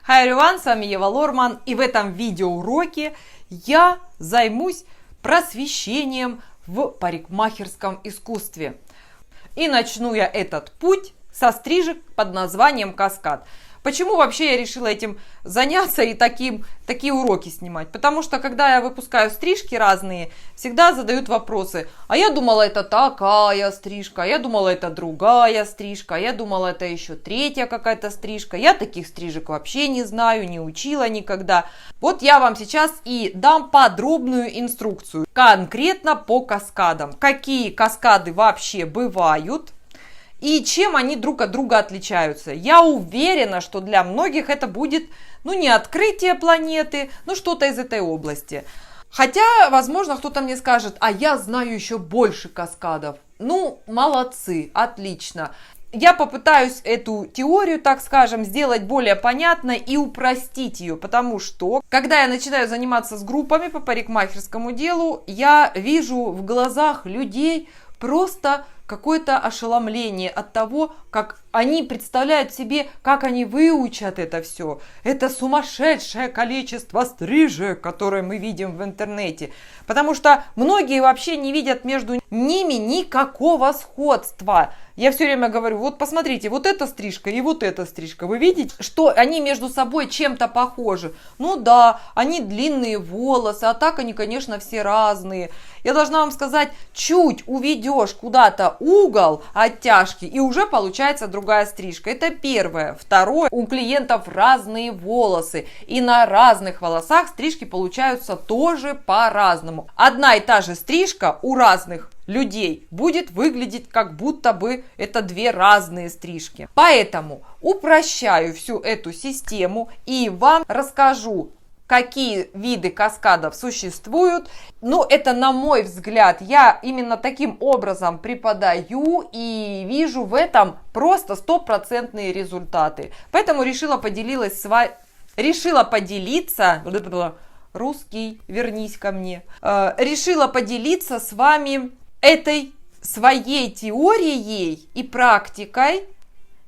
Hi everyone, с вами Ева Лорман, и в этом видеоуроке я займусь просвещением в парикмахерском искусстве. И начну я этот путь со стрижек под названием каскад. Почему вообще я решила этим заняться и такие уроки снимать? Потому что, когда я выпускаю стрижки разные, всегда задают вопросы. А я думала, это такая стрижка, я думала, это другая стрижка, я думала, это еще третья какая-то стрижка. Я таких стрижек вообще не знаю, не учила никогда. Вот я вам сейчас и дам подробную инструкцию, конкретно по каскадам. Какие каскады вообще бывают? И чем они друг от друга отличаются. Я уверена, что для многих это будет, не открытие планеты, что-то из этой области. Хотя, возможно, кто-то мне скажет, а я знаю еще больше каскадов. Молодцы, отлично. Я попытаюсь эту теорию, так скажем, сделать более понятной и упростить ее, потому что, когда я начинаю заниматься с группами по парикмахерскому делу, я вижу в глазах людей просто какое-то ошеломление от того, как они представляют себе, как они выучат это все. Это сумасшедшее количество стрижек, которые мы видим в интернете. Потому что многие вообще не видят между ними никакого сходства. Я все время говорю, вот посмотрите, вот эта стрижка и вот эта стрижка. Вы видите, что они между собой чем-то похожи? Да, они длинные волосы, а так они, конечно, все разные. Я должна вам сказать, чуть уведешь куда-то угол оттяжки, и уже получается другая стрижка. Это первое. Второе, у клиентов разные волосы, и на разных волосах стрижки получаются тоже по-разному. Одна и та же стрижка у разных людей будет выглядеть, как будто бы это две разные стрижки. Поэтому упрощаю всю эту систему и вам расскажу, какие виды каскадов существуют. Это на мой взгляд, я именно таким образом преподаю и вижу в этом просто стопроцентные результаты. Поэтому решила поделиться, русский, вернись ко мне. Решила поделиться с вами этой своей теорией и практикой.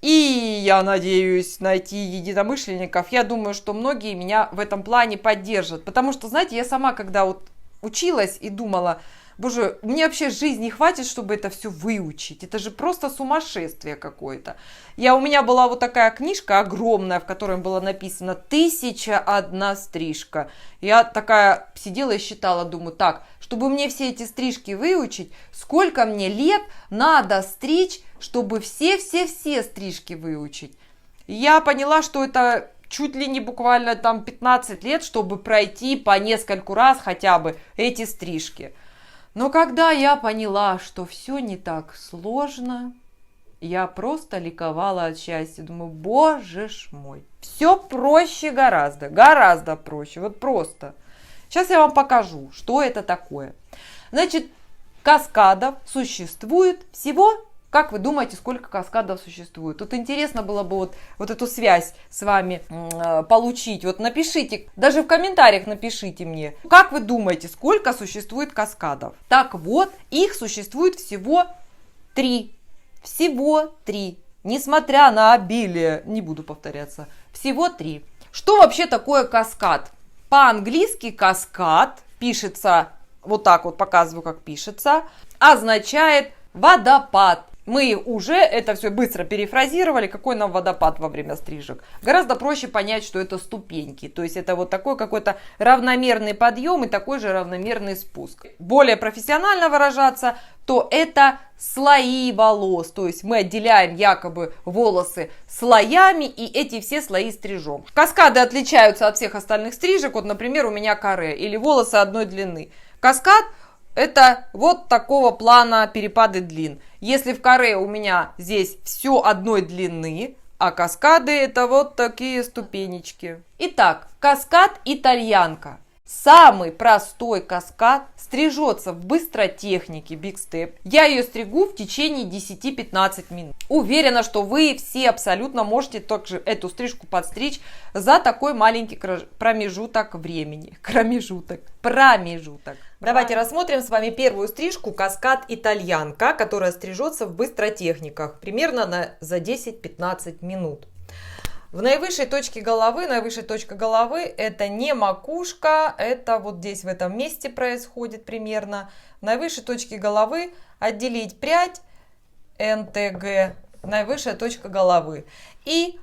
И я надеюсь найти единомышленников. Я думаю, что многие меня в этом плане поддержат. Потому что, знаете, я сама, когда училась и думала, боже, мне вообще жизни не хватит, чтобы это все выучить. Это же просто сумасшествие какое-то. У меня была такая книжка огромная, в которой было написано 1001 стрижка. Я такая сидела и считала, думаю, так, чтобы мне все эти стрижки выучить, сколько мне лет надо стричь, чтобы все стрижки выучить. Я поняла, что это чуть ли не буквально 15 лет, чтобы пройти по нескольку раз хотя бы эти стрижки. Но когда я поняла, что все не так сложно, я просто ликовала от счастья. Думаю, боже ж мой, все проще гораздо проще, вот просто. Сейчас я вам покажу, что это такое. Значит, каскадов существует всего. Как вы думаете, сколько каскадов существует? Тут интересно было бы вот эту связь с вами получить. Напишите, даже в комментариях напишите мне, как вы думаете, сколько существует каскадов? Так вот, их существует всего 3. Всего 3. Несмотря на обилие, не буду повторяться, всего 3. Что вообще такое каскад? По-английски каскад пишется, вот так вот показываю, как пишется, означает водопад. Мы уже это все быстро перефразировали, какой нам водопад во время стрижек. Гораздо проще понять, что это ступеньки. То есть это такой какой-то равномерный подъем и такой же равномерный спуск. Более профессионально выражаться, то это слои волос. То есть мы отделяем якобы волосы слоями и эти все слои стрижем. Каскады отличаются от всех остальных стрижек. Например, у меня каре или волосы одной длины. Каскад — это вот такого плана перепады длин. Если в каре у меня здесь все одной длины, а каскады — это вот такие ступенечки. Итак, каскад итальянка. Самый простой каскад стрижется в быстротехнике Big Step. Я ее стригу в течение 10-15 минут. Уверена, что вы все абсолютно можете также эту стрижку подстричь за такой маленький промежуток времени. Промежуток. Давайте рассмотрим с вами первую стрижку каскад итальянка, которая стрижется в быстротехниках примерно за 10-15 минут. В наивысшей точке головы, наивысшая точка головы это не макушка, это вот здесь в этом месте происходит примерно. В наивысшей точке головы отделить прядь НТГ, наивысшая точка головы. И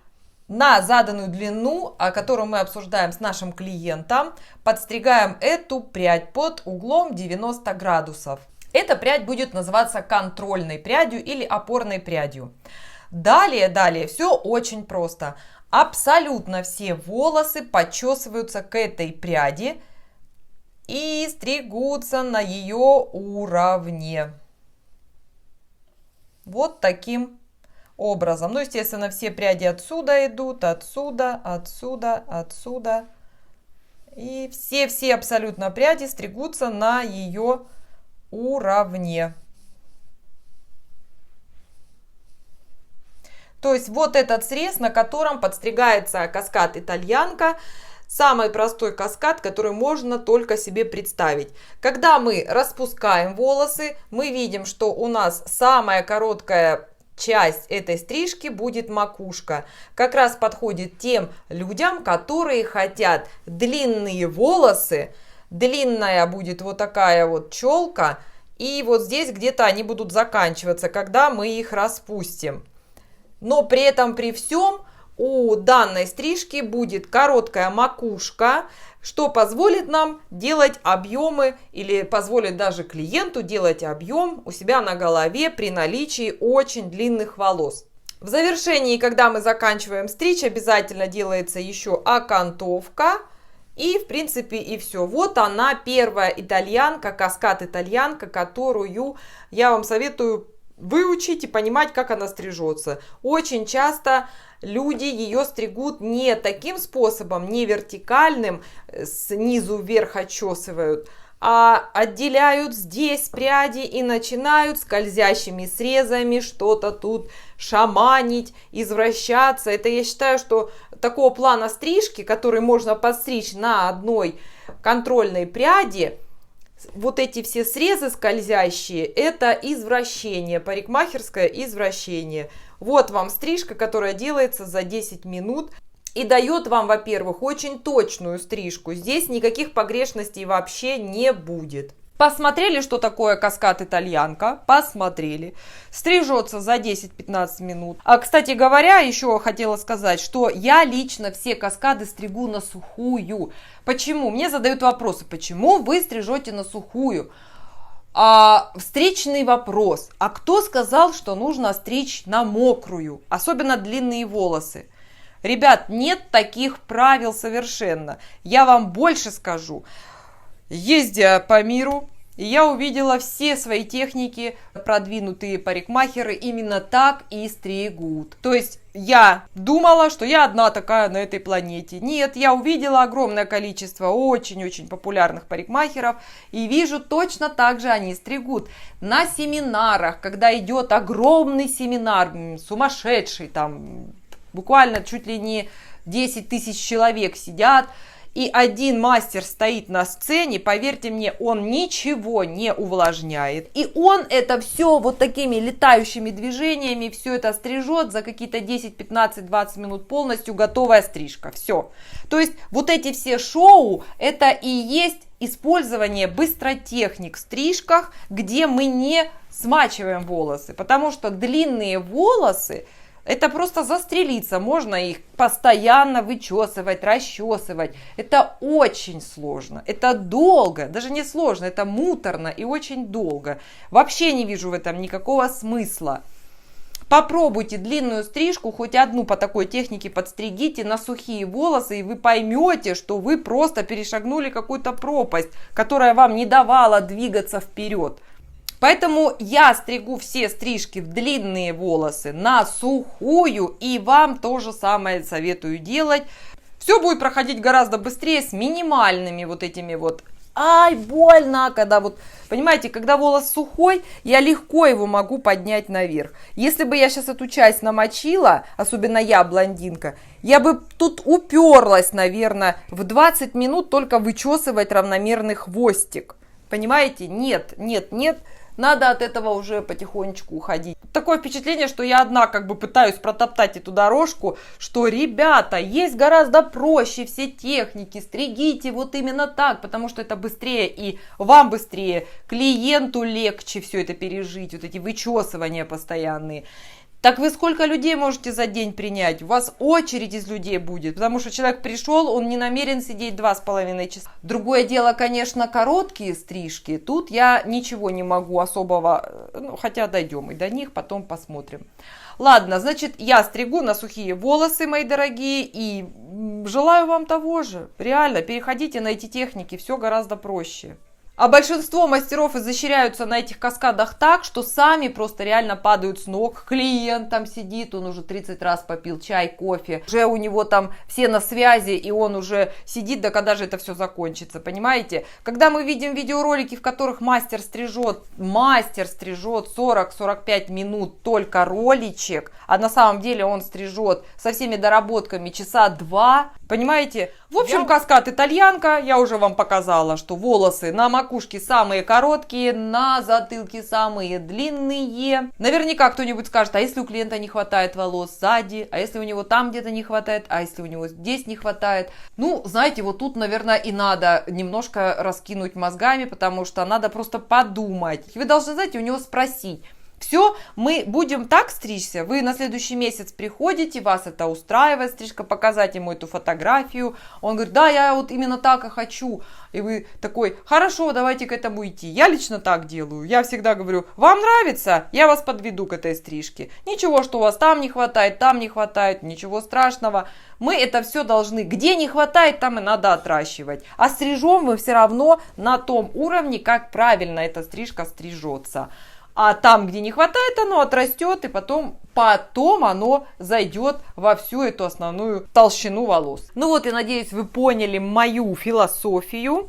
на заданную длину, которую мы обсуждаем с нашим клиентом, подстригаем эту прядь под углом 90 градусов. Эта прядь будет называться контрольной прядью или опорной прядью. Далее, все очень просто. Абсолютно все волосы подчесываются к этой пряди и стригутся на ее уровне. Вот таким образом. Ну, естественно, все пряди отсюда идут, отсюда. И все абсолютно пряди стригутся на ее уровне. То есть вот этот срез, на котором подстригается каскад итальянка, самый простой каскад, который можно только себе представить. Когда мы распускаем волосы, мы видим, что у нас самая короткая часть этой стрижки будет макушка. Как раз подходит тем людям, которые хотят длинные волосы. Длинная будет вот такая вот челка. И вот здесь где-то они будут заканчиваться, когда мы их распустим. Но при этом, при всем, у данной стрижки будет короткая макушка, что позволит нам делать объемы или позволит даже клиенту делать объем у себя на голове при наличии очень длинных волос. В завершении, когда мы заканчиваем стричь, обязательно делается еще окантовка. И, в принципе, и все. Вот она, первая итальянка, каскад итальянка, которую я вам советую выучить и понимать, как она стрижется. Очень часто люди ее стригут не таким способом, не вертикальным, снизу вверх отчесывают, а отделяют здесь пряди и начинают скользящими срезами что-то тут шаманить, извращаться. Это я считаю, что такого плана стрижки, который можно подстричь на одной контрольной пряди, вот эти все срезы скользящие, это извращение, парикмахерское извращение. Вот вам стрижка, которая делается за 10 минут и дает вам, во-первых, очень точную стрижку. Здесь никаких погрешностей вообще не будет. Посмотрели, что такое каскад итальянка? Посмотрели. Стрижется за 10-15 минут. А, кстати говоря, еще хотела сказать, что я лично все каскады стригу на сухую. Почему? Мне задают вопросы, почему вы стрижете на сухую? Встречный вопрос. А кто сказал, что нужно стричь на мокрую? Особенно длинные волосы. Ребят, нет таких правил совершенно. Я вам больше скажу. Ездя по миру, я увидела все свои техники, продвинутые парикмахеры именно так и стригут. То есть я думала, что я одна такая на этой планете. Нет, я увидела огромное количество очень-очень популярных парикмахеров и вижу, точно так же они стригут. На семинарах, когда идет огромный семинар, сумасшедший, там буквально чуть ли не 10 тысяч человек сидят, и один мастер стоит на сцене, поверьте мне, он ничего не увлажняет. И он это все вот такими летающими движениями, все это стрижет за какие-то 10, 15, 20 минут, полностью готовая стрижка. Все. То есть вот эти все шоу, это и есть использование быстротехник в стрижках, где мы не смачиваем волосы. Потому что длинные волосы, это просто застрелиться, можно их постоянно вычесывать, расчесывать. Это очень сложно, это долго, даже не сложно, это муторно и очень долго. Вообще не вижу в этом никакого смысла. Попробуйте длинную стрижку, хоть одну по такой технике подстригите на сухие волосы, и вы поймете, что вы просто перешагнули какую-то пропасть, которая вам не давала двигаться вперед. Поэтому я стригу все стрижки в длинные волосы на сухую, и вам то же самое советую делать. Все будет проходить гораздо быстрее с минимальными вот этими вот ай, больно, когда вот, понимаете, когда волос сухой, я легко его могу поднять наверх. Если бы я сейчас эту часть намочила, особенно я, блондинка, я бы тут уперлась, наверное, в 20 минут только вычесывать равномерный хвостик. Понимаете? Нет. надо от этого уже потихонечку уходить. Такое впечатление, что я одна как бы пытаюсь протоптать эту дорожку, что, ребята, есть гораздо проще все техники, стригите вот именно так, потому что это быстрее и вам быстрее, клиенту легче все это пережить, вот эти вычесывания постоянные. Так вы сколько людей можете за день принять? У вас очередь из людей будет, потому что человек пришел, он не намерен сидеть 2,5 часа. Другое дело, конечно, короткие стрижки. Тут я ничего не могу особого, ну, хотя дойдем и до них, потом посмотрим. Ладно, значит, я стригу на сухие волосы, мои дорогие, и желаю вам того же. Реально, переходите на эти техники, все гораздо проще. А большинство мастеров изощряются на этих каскадах так, что сами просто реально падают с ног. Клиент там сидит, он уже 30 раз попил чай, кофе. Уже у него там все на связи, и он уже сидит, да когда же это все закончится, понимаете? Когда мы видим видеоролики, в которых мастер стрижет 40-45 минут только роличек, а на самом деле он стрижет со всеми доработками часа 2, понимаете? В общем, каскад итальянка, я уже вам показала, что волосы на макушке самые короткие, на затылке самые длинные. Наверняка кто-нибудь скажет, а если у клиента не хватает волос сзади, а если у него там где-то не хватает, а если у него здесь не хватает. Ну, знаете, вот тут, наверное, и надо немножко раскинуть мозгами, потому что надо просто подумать. Вы должны, знаете, у него спросить. Все, мы будем так стричься, вы на следующий месяц приходите, вас это устраивает, стрижка, показать ему эту фотографию, он говорит, да, я вот именно так и хочу, и вы такой, хорошо, давайте к этому идти. Я лично так делаю, я всегда говорю, вам нравится, я вас подведу к этой стрижке, ничего, что у вас там не хватает, ничего страшного, мы это все должны, где не хватает, там и надо отращивать, а стрижем мы все равно на том уровне, как правильно эта стрижка стрижется. А там, где не хватает, оно отрастет, и потом оно зайдет во всю эту основную толщину волос. Ну вот, я надеюсь, вы поняли мою философию.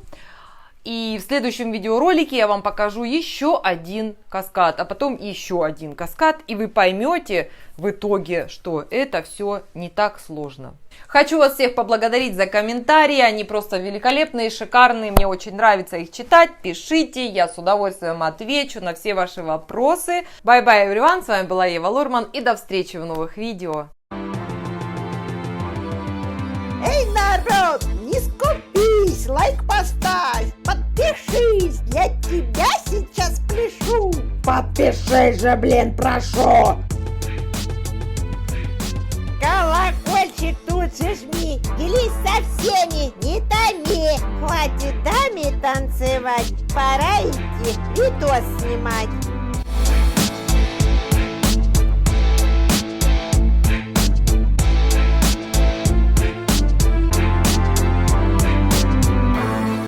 И в следующем видеоролике я вам покажу еще один каскад, а потом еще один каскад, и вы поймете в итоге, что это все не так сложно. Хочу вас всех поблагодарить за комментарии, они просто великолепные, шикарные, мне очень нравится их читать, пишите, я с удовольствием отвечу на все ваши вопросы. Bye-bye, everyone, с вами была Ева Лорман, и до встречи в новых видео. Эй, народ, не скупись, лайк поставь, подпишись, я тебя сейчас пляшу. Подпишись же, блин, прошу. Колокольчик тут же жми, делись со всеми, не томи. Хватит даме танцевать, пора идти видос снимать.